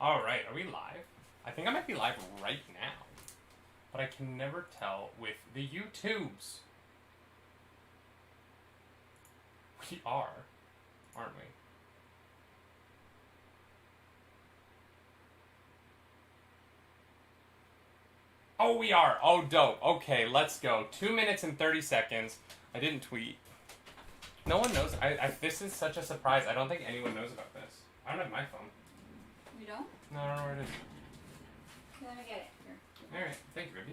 Alright, are we live? I think I might be live right now. But I can never tell with the YouTubes. We are, aren't we? Oh, we are. Oh, dope. Okay, let's go. 2 minutes and 30 seconds. I didn't tweet. No one knows. This is such a surprise. I don't think anyone knows about this. I don't have my phone. You don't? No, I don't know where it is. Okay, let me get it. Here. Alright, thank you, Ruby.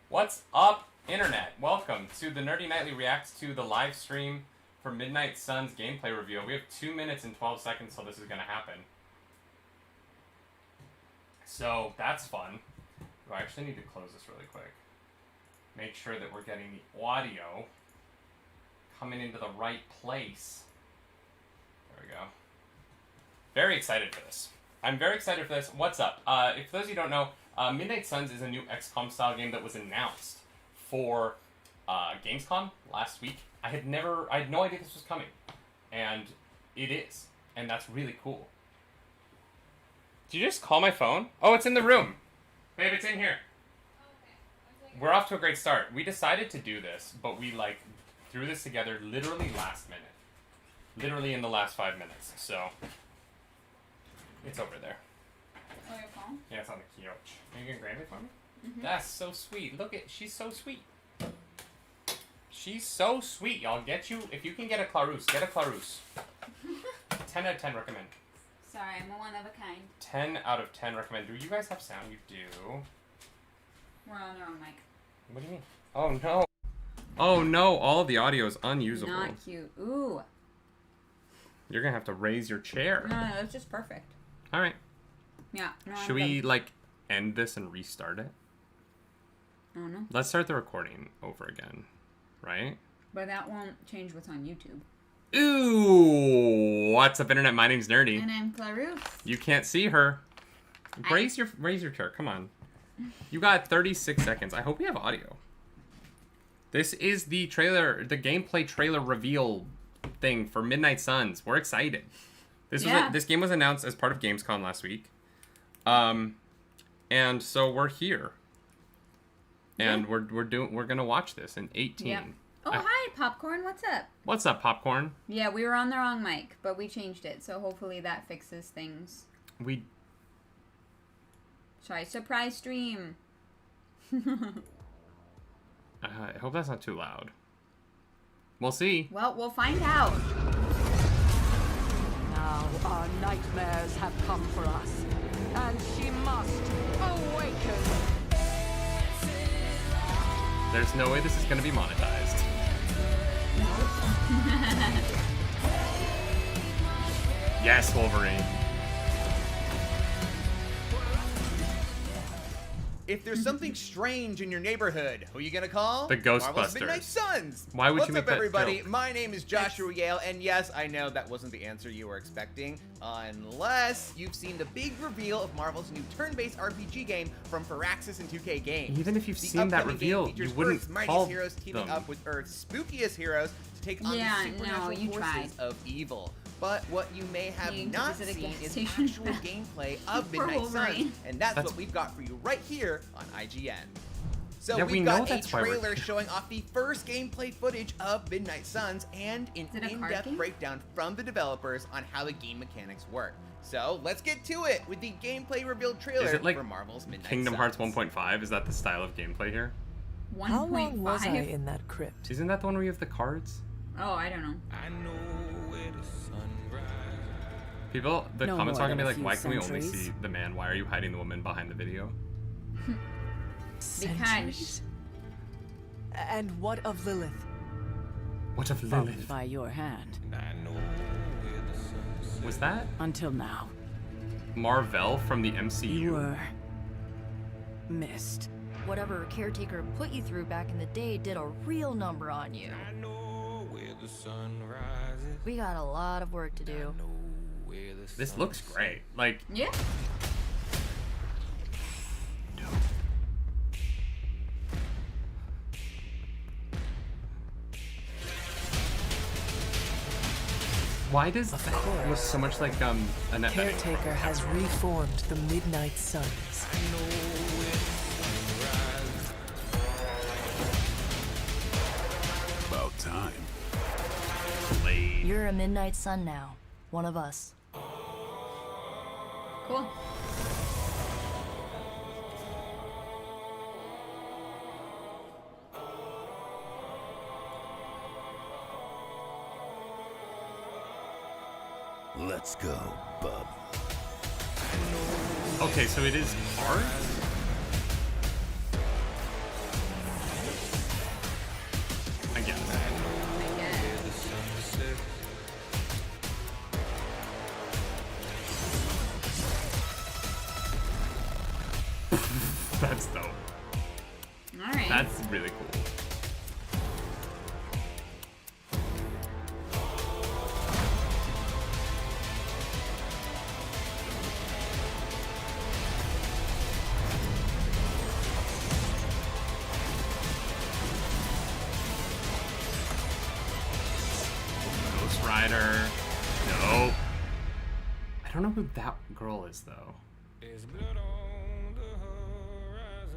What's up, Internet? Welcome to the Nerdy Nightly Reacts to the live stream for Midnight Suns gameplay reveal. We have 2 minutes and 12 seconds till this is going to happen. So, that's fun. Oh, I actually need to close this really quick. Make sure that we're getting the audio coming into the right place. There we go. Very excited for this. I'm very excited for this. What's up? If those of you don't know, Midnight Suns is a new XCOM style game that was announced for Gamescom last week. I had no idea this was coming. And it is. And that's really cool. Did you just call my phone? Oh, it's in the room. Babe, it's in here. Okay. We're off to a great start. We decided to do this, but we threw this together literally last minute. Literally in the last 5 minutes. So, it's over there. Oh, your phone? Yeah, it's on the couch. Are you going to grab it for me? Mm-hmm. That's so sweet. Look at, she's so sweet. She's so sweet, y'all. Get you, if you can get a Clarus, get a Clarus. 10 out of 10 recommend. Sorry, I'm a one of a kind. 10 out of 10 recommend. Do you guys have sound? You do. We're on our own mic. What do you mean? Oh, no. Oh, no. All of the audio is unusable. Not cute. Ooh. You're going to have to raise your chair. No, it's just perfect. All right. Yeah. No, Should we, end this and restart it? I don't know. Let's start the recording over again. Right? But that won't change what's on YouTube. Ooh, what's up, Internet? My name's Nerdy. And I'm Clarus. You can't see her. Raise your chair. Come on. You got 36 seconds. I hope we have audio. This is the trailer, the gameplay trailer reveal thing for Midnight Suns. We're excited. This game was announced as part of Gamescom last week, and so we're here, and we're gonna watch this in 18. Yeah. Oh, hi, Popcorn. What's up? What's up, Popcorn? Yeah, we were on the wrong mic, but we changed it, so hopefully that fixes things. Sorry, surprise stream. I hope that's not too loud. We'll see. Well, we'll find out. Now our nightmares have come for us, and she must awaken. There's no way this is going to be monetized. Yes, Wolverine. If there's something strange in your neighborhood, who are you gonna call? The Ghostbusters. Marvel's Midnight Suns. Why would What's you make up, that everybody? joke? My name is Joshua Yale, and yes, I know that wasn't the answer you were expecting, unless you've seen the big reveal of Marvel's new turn-based RPG game from Firaxis and 2K Games. Even if you've The seen that upcoming reveal, game features you wouldn't Earth's mightiest call heroes teaming them. up with Earth's spookiest heroes to take on Yeah, the supernatural no, you forces tried. of evil. But what you may have You not visited a seen gas is station. actual gameplay of Poor Midnight Suns, Wolverine. and that's what we've got for you right here on IGN. So Yeah, we we've know got a that's why we're trailer here. showing off the first gameplay footage of Midnight Suns and an Is it a card in-depth game? breakdown from the developers on how the game mechanics work. So let's get to it with the gameplay reveal trailer Is it like for Marvel's Midnight Kingdom Suns. Hearts 1.5? Is that the style of gameplay here? 1.5. How long was I in that crypt? Isn't that the one where you have the cards? Oh, I don't know. I know where the sun rises. People, the No comments more are gonna be than a like, few why can we only centuries. see the man? Why are you hiding the woman behind the video? Centuries? And what of Lilith? What of Fallen Lilith? by your hand. And I know where the sun sets. Was that Until now, Marvel from the MCU? you were missed. Whatever caretaker put you through back in the day did a real number on you. I know where the sun rises. We got a lot of work to do. I know where the This sun looks sets. great. Like, Yeah. Why does Of that look course. so much like a net betting? Caretaker has reformed the Midnight Suns. About time. Blade. You're a Midnight Sun now. One of us. Cool. Let's go, bub. Okay, so it is art? I guess. I guess. That's dope. All right. That's really cool. Ghost Rider. Nope. I don't know who that girl is though. There's blood on the horizon,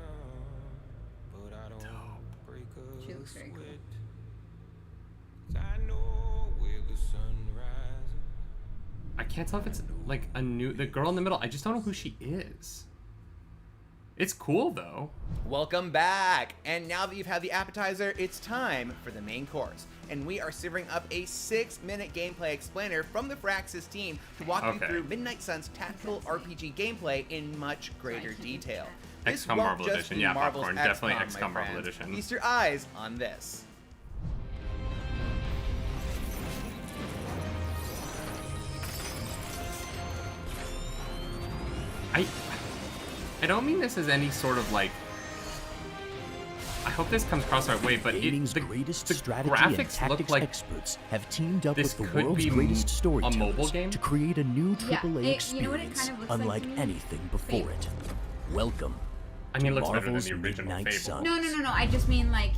but I don't break a She looks very cool. sweat. I know where the sun rises. I can't tell if it's like a new the girl in the middle. I just don't know who she is. It's cool though. Welcome back! And now that you've had the appetizer, it's time for the main course. And we are serving up a 6-minute gameplay explainer from the Firaxis team to walk you Okay. through Midnight Suns tactical RPG gameplay in much greater detail. This XCOM won't Marvel just Edition. be Yeah, Marvel's Popcorn. Definitely my XCOM Marvel friends. Edition. Feast your eyes on this. I don't mean this as any sort of like. I hope this comes across the right way, but Gaming's the greatest the strategy and graphics look tactics like experts have teamed up this with the could world's be greatest a storytellers mobile game? to create a new Yeah, AAA you know what it experience kind of looks like unlike to me? anything before Fate. it. Welcome I mean, it to looks better than Marvel's the original Midnight Fable. Sun. No. I just mean like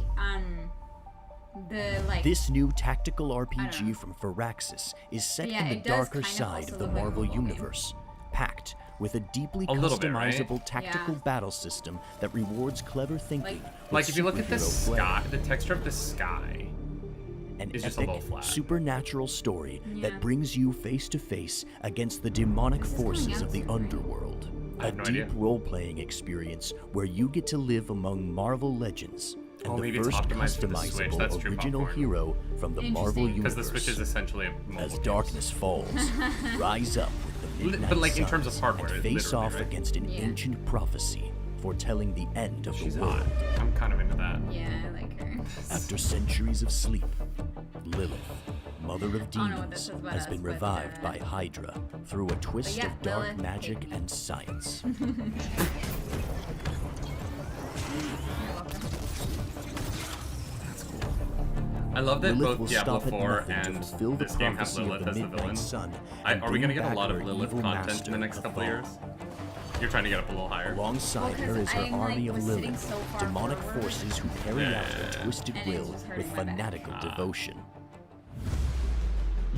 the like. This new tactical know. RPG from Firaxis is set Yeah, in the it does darker kind of side also of the look like a Marvel mobile game. universe, packed with a deeply A little bit, right? customizable tactical Yeah. battle system that rewards clever thinking. Like if you look at the superhero play. sky, the texture of the sky. An It's just a epic, little flat. supernatural story Yeah. that brings you face to face against the demonic This is coming forces out of the soon, right? underworld. I A have no deep idea. role-playing experience where you get to live among Marvel legends and Oh, the maybe it's first optimized for the Switch. customizable That's true, original Popcorn. hero from the Marvel Interesting. Because universe. the Switch is essentially a mobile As game. darkness falls, rise up with the Midnight But, like, in terms of Suns hardware, and face literally, off right? against an Yeah. ancient prophecy foretelling the end of She's the world. hot. I'm kind of into that. Yeah, I like her. After centuries of sleep, Lilith, mother of I don't know what this demons, is about has us, been but, revived by Hydra through a twist yeah, of dark Lilith, magic take me. and science. You're welcome. I love that Lilith both will Diablo stop at 4 nothing to and fulfill the this game have prophecy of Lilith the as the Midnight villain. Sun. Are and we gonna bring get a back lot of her Lilith evil content in master, the next couple Cathal. years? You're trying to get up a little higher. Alongside Well, her 'cause is her I'm, army like, of was sitting Lilith, so far demonic forward. forces who carry out Yeah. her twisted And it will was with hurting my back. fanatical devotion.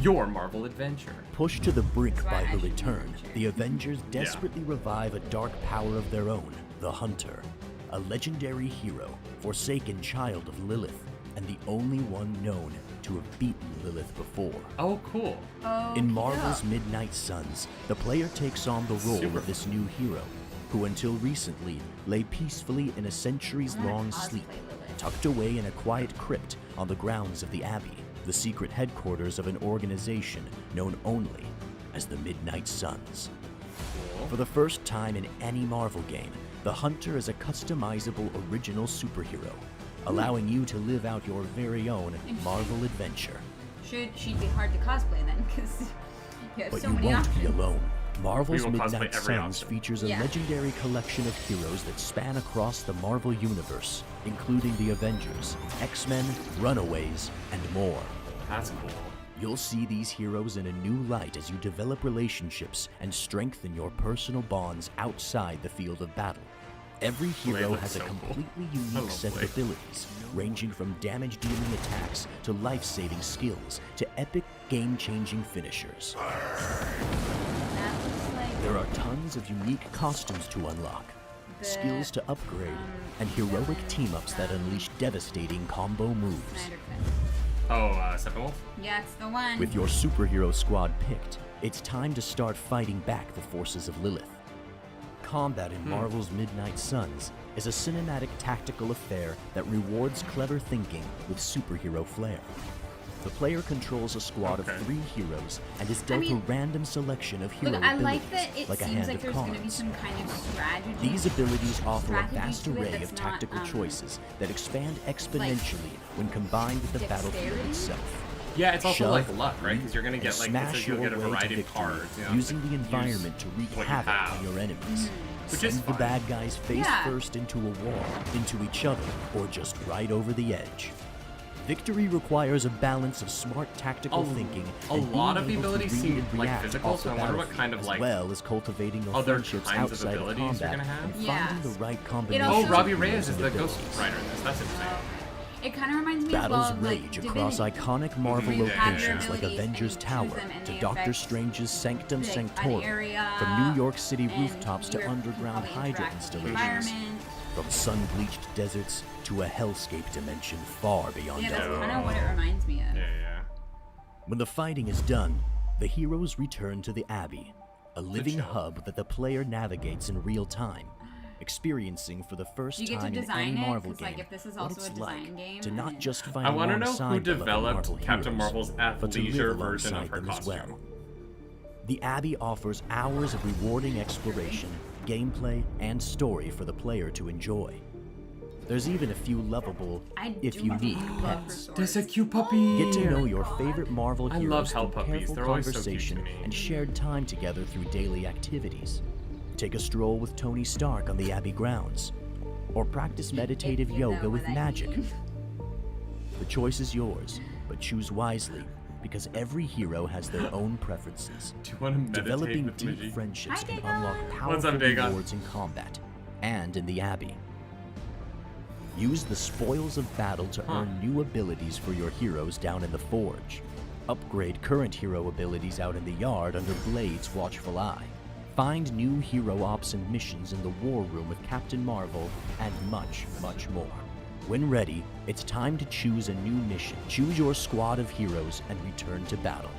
Your Marvel adventure. Pushed to the brink That's why by I her should be return, adventure. the Avengers desperately revive a dark power of their own, the Hunter, a legendary hero, forsaken child of Lilith, and the only one known to have beaten Lilith before. Oh, cool. Oh, In Marvel's Midnight Suns, the player takes on the role Super of this new hero, who until recently lay peacefully in a centuries-long cosplay sleep, Lilith. tucked away in a quiet crypt on the grounds of the Abbey, the secret headquarters of an organization known only as the Midnight Suns. For the first time in any Marvel game, the Hunter is a customizable original superhero, allowing you to live out your very own Marvel adventure. She'd be hard to cosplay then, because you have But so you many won't options. be alone. Marvel's We will cosplay Midnight every Suns option. features a Yeah. legendary collection of heroes that span across the Marvel Universe, including the Avengers, X-Men, Runaways, and more. That's cool. You'll see these heroes in a new light as you develop relationships and strengthen your personal bonds outside the field of battle. Every hero looks has a so cool. completely I unique love set of Blade. abilities, ranging from damage-dealing attacks to life-saving skills to epic game-changing finishers. That looks like There are tons of unique costumes to unlock, the skills to upgrade, and heroic team-ups that unleash devastating combo moves. Snyder Cut. Oh, Steppenwolf? Yeah, it's the one. With your superhero squad picked, it's time to start fighting back the forces of Lilith. Combat in Marvel's Midnight Suns is a cinematic tactical affair that rewards clever thinking with superhero flair. The player controls a squad of 3 heroes and is dealt mean, a random selection of hero Look, I abilities, like that it like a seems hand like of there's going to be cards. some kind of strategy. These abilities offer a strategy vast to it array that's of not, tactical choices that expand exponentially when combined with the battlefield dexterity? itself. Yeah, it's also Shove, like luck, right? Because you're gonna and get like smash you'll your get a way to variety of victory cards, you know, using like, the use environment to wreak what you havoc have. on your enemies. Which is Send the fun. bad guys face Yeah. first into a wall, into each other, or just right over the edge. Victory requires a balance of smart tactical thinking a and lot being of the able to abilities read seem, and like, react physical, off so the I wonder what battlefield, kind of, as like, well as cultivating your other friendships kinds of outside of abilities you're combat gonna have? and Yeah. finding the right combination. also- Oh, Robbie of Reyes is using the Ghost abilities. Rider in this. That's interesting. It kind of reminds me Battles as well of like rage across Divinity. iconic Marvel You have your locations like abilities Avengers and you Tower choose them and to they Doctor affect Strange's Sanctum the Sanctorum, area, from New York City and rooftops to you underground probably Hydra interact with the installations, environment. from sun-bleached deserts to a hellscape dimension far beyond Yeah, that's our kind own. of what it reminds me of. Yeah, yeah. When the fighting is done, the heroes return to the Abbey, a living hub that the player navigates in real time, experiencing for the first Do you get to time in design any it? Marvel 'Cause, game like, if this is what also it's a design like game, to not then- just fight I want to know who alongside beloved developed Marvel Captain heroes, Marvel's but to live athleisure version of alongside her them as costume. well. The Abbey offers hours of rewarding exploration, gameplay, and story for the player to enjoy. There's even a few lovable, if unique, pets. There's a cute puppy. Get to know your favorite Marvel I heroes love through hell puppies. careful They're always so cute to conversation me. and shared time together through daily activities. Take a stroll with Tony Stark on the Abbey grounds, or practice meditative you know yoga with what I magic. mean. The choice is yours, but choose wisely, because every hero has their own preferences. Do you want to meditate Developing with deep Midgie? friendships Hi, can Dagon. unlock What's powerful up, Dagon? rewards in combat and in the Abbey. Use the spoils of battle to earn new abilities for your heroes down in the Forge. Upgrade current hero abilities out in the yard under Blade's watchful eye. Find new hero ops and missions in the War Room with Captain Marvel, and much, much more. When ready, it's time to choose a new mission. Choose your squad of heroes and return to battle.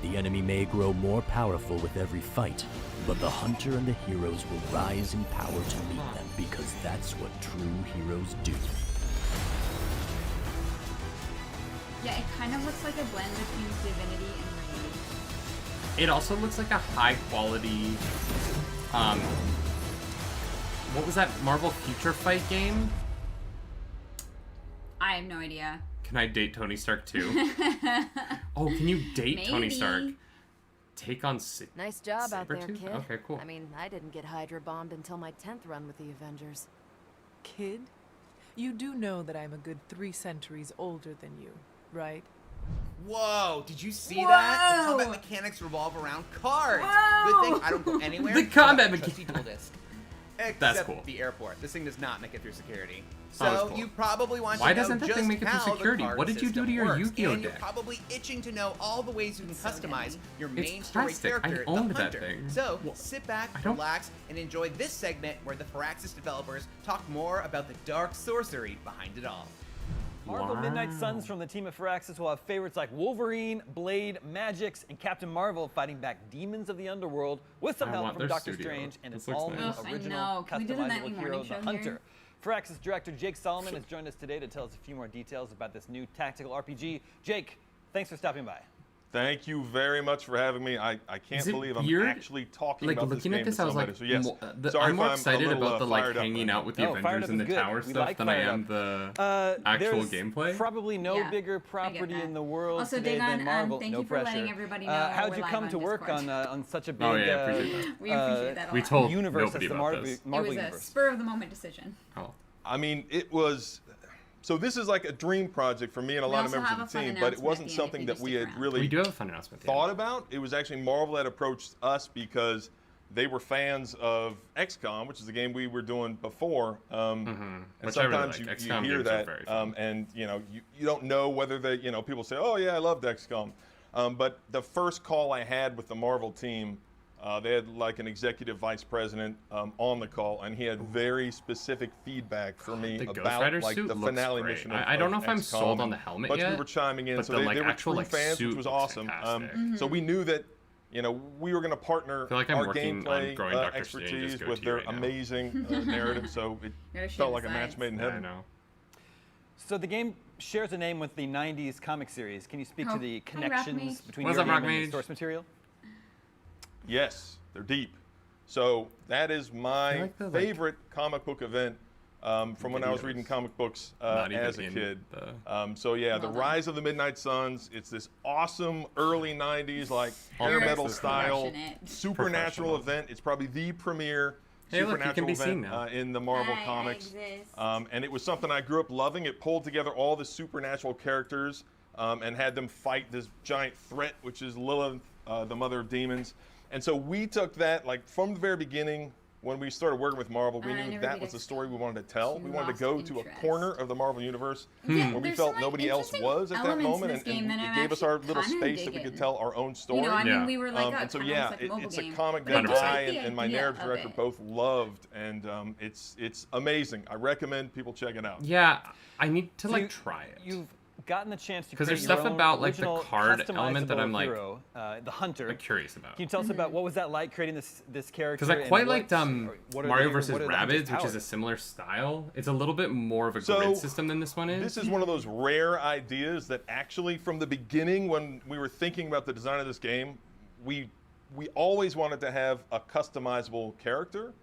The enemy may grow more powerful with every fight, but the hunter and the heroes will rise in power to meet them, because that's what true heroes do. Yeah, it kind of looks like a blend between Divinity and Raid. It also looks like a high quality. What was that Marvel Future Fight game? I have no idea. Can I date Tony Stark too? Oh, can you date Tony Maybe. Stark? Take on. Nice job out there, Sabretooth? kid. Okay, cool. I mean, I didn't get Hydra bombed until my 10th run with the Avengers. Kid, you do know that I'm a good 3 centuries older than you, right? Whoa, did you see that? The combat mechanics revolve around cards. Good thing I don't go anywhere. The combat without a trusty mechanics. tool disc. Except That's cool. the airport. This thing does not make it through security. Oh, that's So cool. you probably want Why to know doesn't that just thing make it through how the security? card What did you do system to your works, Yu-Gi-Oh and you're deck? probably itching to know all the ways you can so customize heavy. your It's main story plastic. I character, owned the that hunter. thing. So Well, sit back, I don't- relax, and enjoy this segment where the Firaxis developers talk more about the dark sorcery behind it all. Marvel Wow. Midnight Suns from the team of Firaxis will have favorites like Wolverine, Blade, Magix, and Captain Marvel fighting back demons of the underworld with some I help want from their Doctor studio. Strange and This an looks all-new nice. Ugh, I original know. Can we do the nightly customizable hero, morning the show Hunter. here? Firaxis director Jake Solomon has joined us today to tell us a few more details about this new tactical RPG. Jake, thanks for stopping by. Thank you very much for having me. I can't Is it believe weird? I'm actually talking Like about looking this at game this, to I was like, somebody. So yes, sorry I'm if more I'm a excited little, about the like fired up hanging right out with the No, fired Avengers up and is the good. tower We stuff like than I fired am up. the actual There's gameplay. Probably no Yeah, bigger I get property that. in the world Also, today Dagon, than Marvel. thank no you for pressure. letting everybody know How'd we're you live come on to work Discord. on such a big Oh, yeah, I appreciate that. We appreciate that a We lot. told universe nobody as the about Marvel, this. Marvel It was a universe? spur of the moment decision. Oh. I mean, it was. So this is like a dream project for me and a We lot of also members have of a the fun team, but it announcement wasn't at the end if something you that just we stick had around. really We do have a fun announcement. at the end. thought about. It was actually Marvel that approached us because they were fans of XCOM, which is the game we were doing before. And Which I really sometimes like. you XCOM hear games are that, very fun. and you don't know whether they, people say, oh yeah, I loved XCOM. But the first call I had with the Marvel team, they had like an executive vice president on the call, and he had very specific feedback for me The Ghost about Rider like suit the looks finale great. mission. I don't know if I'm XCOM, sold on and the helmet bunch of yet, people were chiming in, but so the, they, like, they were actual, true like, fans, suit which was looks awesome. fantastic. So we knew that we were going to partner feel like I'm our working on gameplay growing Dr. Strange's expertise goatee with their right now. amazing narrative. So it Gotta shave felt the like a match sides. made in I heaven. know. So the game shares a name with the 90s comic series. Can you speak Oh, to the hi, Rock connections Mage. between What's your up, game Rock and the Mage? source material? Yes, they're deep. So that is my like the, like, favorite comic book event from when I was videos. reading comic books Not even as a in kid. the- So yeah, the Well done. Rise of the Midnight Suns. It's this awesome early '90s like All hair the metal rest is style crushing it. supernatural Professional. event. It's probably the premier Hey, look, you can supernatural be seen event now. in the Marvel Hi, I comics. exist. And it was something I grew up loving. It pulled together all the supernatural characters and had them fight this giant threat, which is Lilith, the mother of demons. And so we took that, like, from the very beginning, when we started working with Marvel, we I knew never that did was the XCOM. story we wanted to tell. She We wanted to lost go to a interest. corner of the Marvel universe Yeah, where we there's felt some, like, nobody else interesting was at that elements to moment, this game that it I'm gave us our actually little kinda space that we digging. could tell our own story. You know, I mean, Yeah. we were like, And so kinda yeah, almost like a mobile it's a game. comic But that I just I like the and my idea narrative of director it. both loved, and it's amazing. I recommend people check it out. Yeah, I need to So like you- try it. You've gotten the chance to 'Cause there's create your stuff own about, like, the original card element that I'm, customizable like, hero, the hunter. I'm curious about. Can you tell us about what was that like creating this character? Because I and quite what- liked what are Mario the- vs. what are the hunter's Rabbids, which is a powers? similar style. It's a little bit more of a So, grid system than this one is. This is one of those rare ideas that actually, from the beginning, when we were thinking about the design of this game, we always wanted to have a customizable character,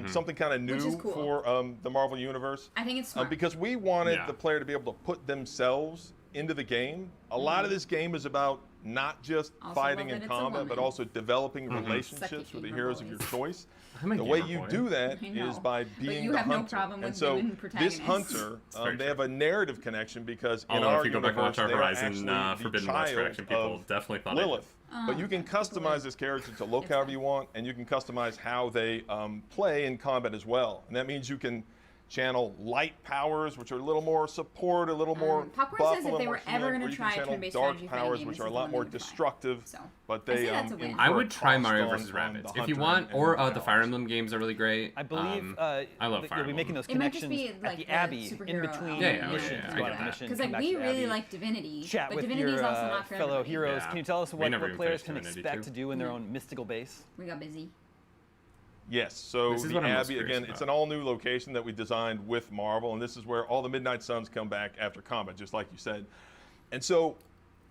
something kind of Which is new cool. for the Marvel universe. I think it's smart. Because we wanted Yeah. the player to be able to put themselves into the game. A lot of this game is about not just Also fighting love in that it's a combat, but woman. also developing Suck relationships it, with the gamer heroes of your boys. choice. I'm a The way gamer you boy. do that I know. is by But being you the have no hunter. problem And with so women this protagonists. hunter, very they have a narrative connection because in Although our if you go back and universe, watch our they are Horizon actually the Forbidden West child reaction, people of definitely thought Lilith. Oh, But you can that's cool. customize this character to look It's however fun. you want, and you can customize how they play in combat as well. And that means you can channel light powers, which are a little more support, a little more Popcorn buff, says a if little they more were ever healing, gonna or you try can a channel turn-based dark strategy fighting powers, game, which this are a is lot the one more they would try. destructive. So, But I say they that's a win. infer I a would try cost Mario on vs. the Rabbids if hunter you want, and or the the Fire powers. Emblem games are really great. I believe I love that Fire you'll be making Emblem. those It might just connections be like at the the Abbey in superhero between element. Yeah, yeah, missions. yeah, I go get out on that. mission, Because come like back we to the really Abbey, like Divinity, chat but with Divinity your is also not for fellow everybody. heroes. Yeah. Can you tell us We what never even players finished can Divinity expect 2. to do in their own mystical base? We got busy. Yes, so This is the what I'm most Abbey, curious again, it's about. an all-new location that we designed with Marvel, and this is where all the Midnight Suns come back after combat, just like you said. And so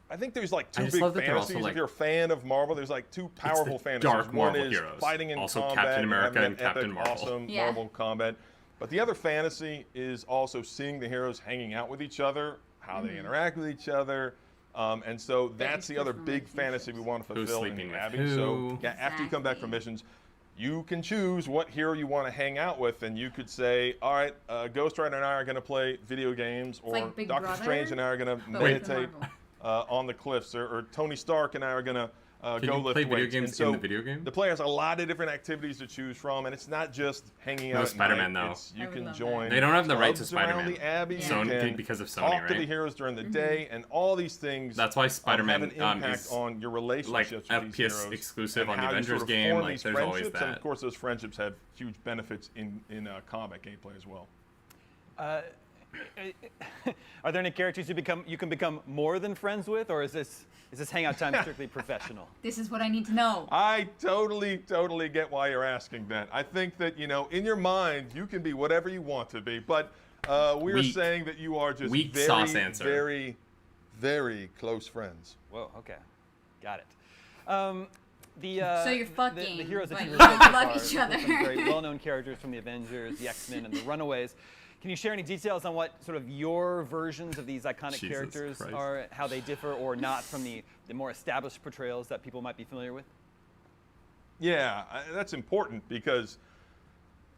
I think there's like I two just big love that they're also, fantasies. like- if you're a fan of Marvel, there's like two powerful fantasies. dark One Marvel is heroes. fighting in Also combat, Captain America having and that epic, Captain Marvel. awesome Yeah. Marvel combat. But the other fantasy is also seeing the heroes hanging out with each other, how they interact with each other. And so that's the other personal big fantasy we want to Who's fulfill in sleeping the with Abbey. who. So yeah, after you come back from Exactly. missions, you can choose what hero you want to hang out with, and you could say, all right, Ghost Rider and I are going to play video games, or like Big Doctor Brother, Strange and I are going to but with meditate Marvel. on the cliffs, or Tony Stark and I are going to Can go you lift play video weights. games And so in the video game? the player has a lot of different activities to choose from, and it's not just hanging No out at Spider-Man, night. though. It's, you I would can love join. They don't have the rights to clubs around Spider-Man. the Abbey. Yeah. You can because of Sony, talk to the right? heroes during the day, and all these things. That's why Spider-Man, have an impact is, on your like relationships with these FPS heroes, exclusive and on the how you Avengers sort of game. form Like these there's always friendships, and that. of course those friendships have huge benefits in combat gameplay as well. Are there any characters you can become more than friends with, or is this hangout time strictly professional? This is what I need to know. I totally get why you're asking that. I think that, in your mind, you can be whatever you want to be, but we are Weak. saying that you are just Weak very, sauce answer. very, very close friends. Whoa, okay, got it. So you're fucking, the heroes that but you you revealed so love far each are other. some very well-known characters from the Avengers, the X-Men, and the Runaways. Can you share any details on what sort of your versions of these iconic Jesus characters Christ. are, how they differ or not from the more established portrayals that people might be familiar with? Yeah, that's important because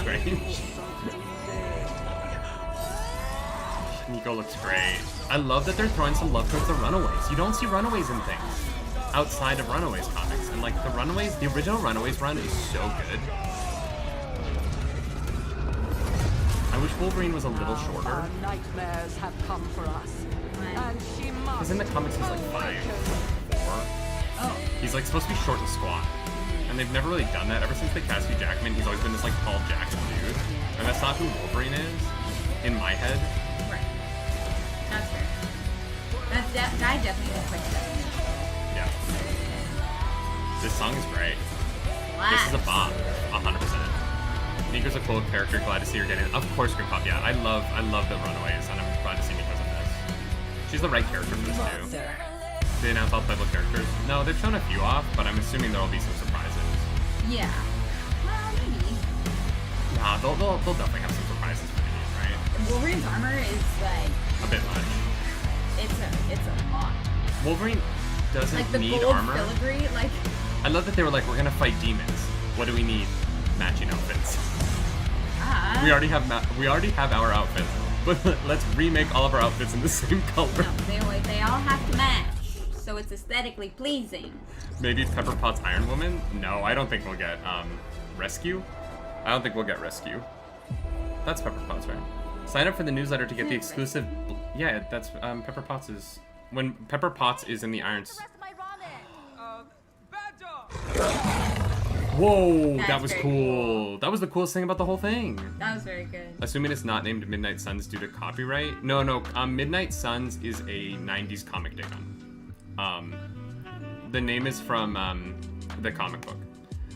Strange. Nico looks great. I love that they're throwing some love towards the Runaways. You don't see Runaways in things outside of Runaways comics. And like the Runaways, the original Runaways run is so good. I wish Wolverine was a little shorter. Our nightmares have come for us. Because in the comics he's like 5'4". Oh. He's like supposed to be short and squat. And they've never really done that. Ever since they cast Hugh Jackman, he's always been this like tall Jackson dude. And that's not who Wolverine is, in my head. Right. That's fair. That guy definitely looks like that. Yeah. This song is great. Wow. This is a bop, 100%. Nico's a cool character. Glad to see her getting. Of course, Grim Pop. Yeah, I love the Runaways, and I'm glad to see Nico's in this. She's the right character for this too. They announced all playable characters. No, they've shown a few off, but I'm assuming there'll be some surprises. Yeah. Well, maybe. Nah, they'll definitely have some surprises for the game, right? Wolverine's armor is like A bit much. it's a lot. Wolverine doesn't Like the need gold armor. filigree, like I love that they were like, we're gonna fight demons. What do we need? Matching outfits. We already have our outfits, but let's remake all of our outfits in the same color. no, they all have to match, so it's aesthetically pleasing. Maybe it's Pepper Potts Iron Woman? No, I don't think we'll get Rescue. I don't think we'll get Rescue. That's Pepper Potts, right? Sign up for the newsletter to get the exclusive. Yeah, that's Pepper Potts is when Pepper Potts is in the Irons. Whoa, that That's was very cool. That was the coolest thing about the whole thing. That was very good. Assuming it's not named Midnight Suns due to copyright. No. Midnight Suns is a 90s comic dagon. The name is from the comic book.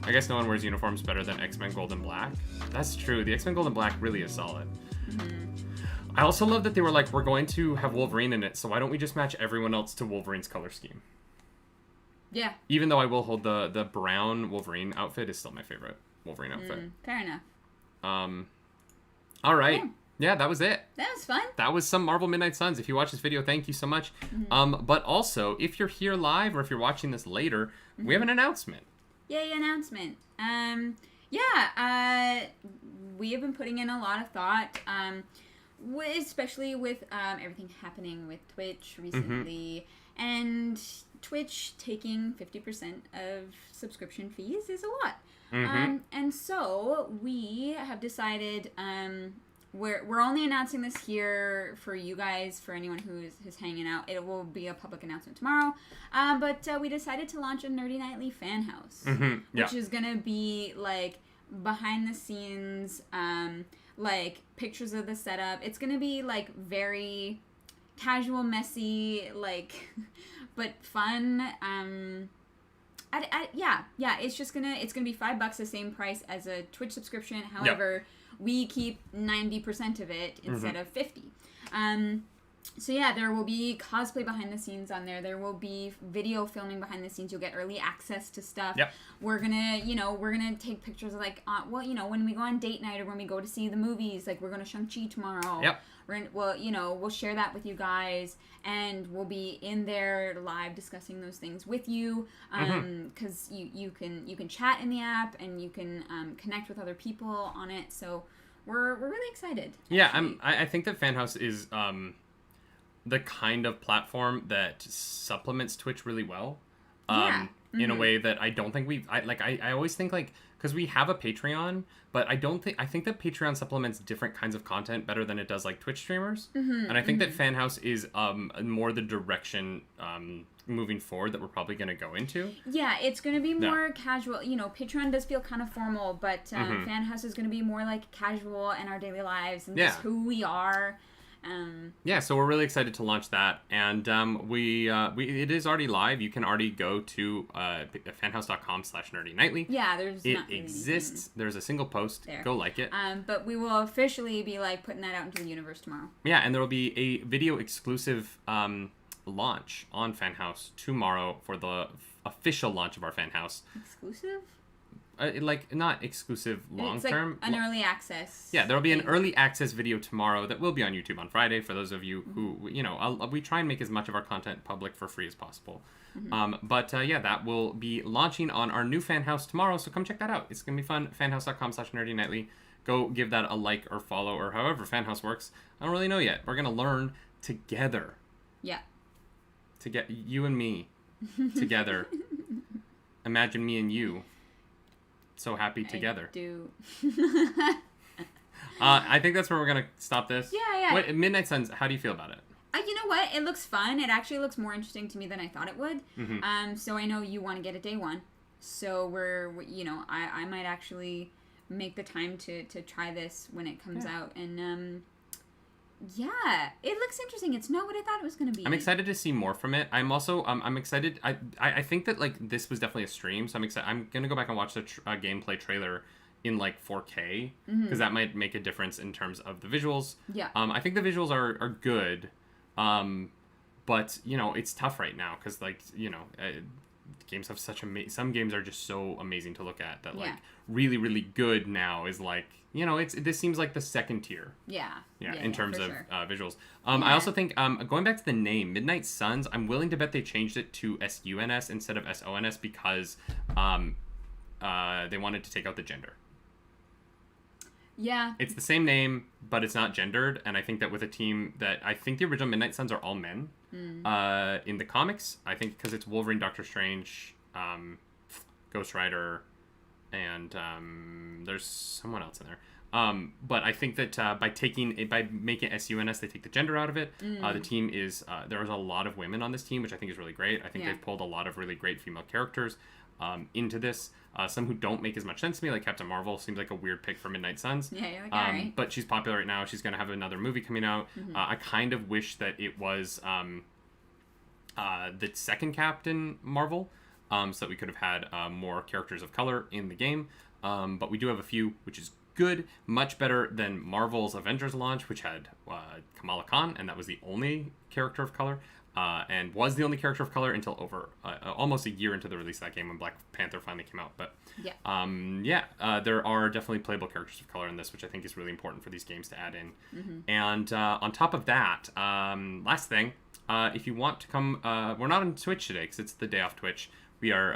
I guess no one wears uniforms better than X-Men Gold and Black. That's true. The X-Men Gold and Black really is solid. Mm-hmm. I also love that they were like, we're going to have Wolverine in it, so why don't we just match everyone else to Wolverine's color scheme? Yeah. Even though I will hold the brown Wolverine outfit is still my favorite Wolverine outfit. Fair enough. All right. Yeah, that was it. That was fun. That was some Marvel Midnight Suns. If you watch this video, thank you so much. But also, if you're here live or if you're watching this later, we have an announcement. Yay, announcement. We have been putting in a lot of thought, especially with everything happening with Twitch recently, and Twitch taking 50% of subscription fees is a lot. And so we have decided we're only announcing this here for you guys, for anyone who's hanging out. It will be a public announcement tomorrow. But we decided to launch a Nerdy Nightly fan house, which is going to be like behind the scenes, like pictures of the setup. It's going to be like very casual, messy, like, but fun. It's just it's gonna be $5, the same price as a Twitch subscription. However, we keep 90% of it instead of 50. So yeah, there will be cosplay behind the scenes on there. There will be video filming behind the scenes. You'll get early access to stuff. We're gonna take pictures of like, when we go on date night or when we go to see the movies. Like we're going to Shang-Chi tomorrow. We'll share that with you guys, and we'll be in there live discussing those things with you. Because you can chat in the app and you can connect with other people on it. So we're really excited. Yeah, I think that Fan House is the kind of platform that supplements Twitch really well. In a way that I don't think I always think like, because we have a Patreon, but I think that Patreon supplements different kinds of content better than it does like Twitch streamers. And I think that Fan House is more the direction moving forward that we're probably going to go into. Yeah, it's going to be more casual. Patreon does feel kind of formal, but Fan House is going to be more like casual in our daily lives and just who we are. So we're really excited to launch that, and it is already live. You can already go to fanhouse.com/nerdynightly. Yeah, it really exists. There's a single post. There. Go like it. But we will officially be like putting that out into the universe tomorrow. Yeah, and there will be a video exclusive launch on Fan House tomorrow for the official launch of our Fan House. Exclusive? Not exclusive long term. An early access. Yeah, there'll be an early access video tomorrow that will be on YouTube on Friday for those of you who, we try and make as much of our content public for free as possible. That will be launching on our new Fan House tomorrow, so come check that out. It's going to be fun. fanhouse.com/nerdynightly. Go give that a like or follow or however Fan House works. I don't really know yet. We're going to learn together. Yeah. To get you and me together. Imagine me and you. So happy together. I do. I think that's where we're gonna stop this. Yeah. Midnight Suns, how do you feel about it? You know what? It looks fun. It actually looks more interesting to me than I thought it would. So I know you want to get it day one. So I might actually make the time to try this when it comes out. And yeah, it looks interesting. It's not what I thought it was going to be. I'm excited to see more from it. I'm also I'm excited. I think that like this was definitely a stream, so I'm excited. I'm gonna go back and watch the gameplay trailer in like 4K because that might make a difference in terms of the visuals. Yeah. I think the visuals are good, but it's tough right now because like games have such some games are just so amazing to look at that like really really good now is like this seems like the second tier. Yeah. In terms of sure. visuals. I also think going back to the name Midnight Suns, I'm willing to bet they changed it to SUNS instead of SONS because they wanted to take out the gender. Yeah. It's the same name, but it's not gendered, and I think that with a team that I think the original Midnight Suns are all men in the comics. I think because it's Wolverine, Doctor Strange, Ghost Rider, and there's someone else in there. But I think that by making it SUNS, they take the gender out of it. The team is there's a lot of women on this team, which I think is really great. I think they've pulled a lot of really great female characters into this. Some who don't make as much sense to me, like Captain Marvel, seems like a weird pick for Midnight Suns. Yeah, you're like, all right. But she's popular right now. She's going to have another movie coming out. I kind of wish that it was the second Captain Marvel, so that we could have had more characters of color in the game. But we do have a few, which is good. Much better than Marvel's Avengers launch, which had Kamala Khan, and that was the only character of color. And was the only character of color until over almost a year into the release of that game when Black Panther finally came out. But there are definitely playable characters of color in this, which I think is really important for these games to add in. And on top of that, last thing, if you want to come, we're not on Twitch today because it's the day off Twitch. We are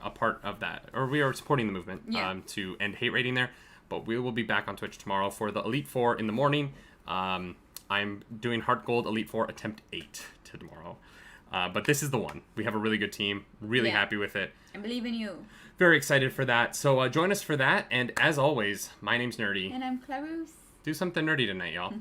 a part of that, or we are supporting the movement to end hate rating there. But we will be back on Twitch tomorrow for the Elite Four in the morning. I'm doing Heart Gold Elite Four Attempt 8 tomorrow. But this is the one. We have a really good team. Really happy with it. I believe in you. Very excited for that. So join us for that. And as always, my name's Nerdy. And I'm Clarus. Do something nerdy tonight, y'all.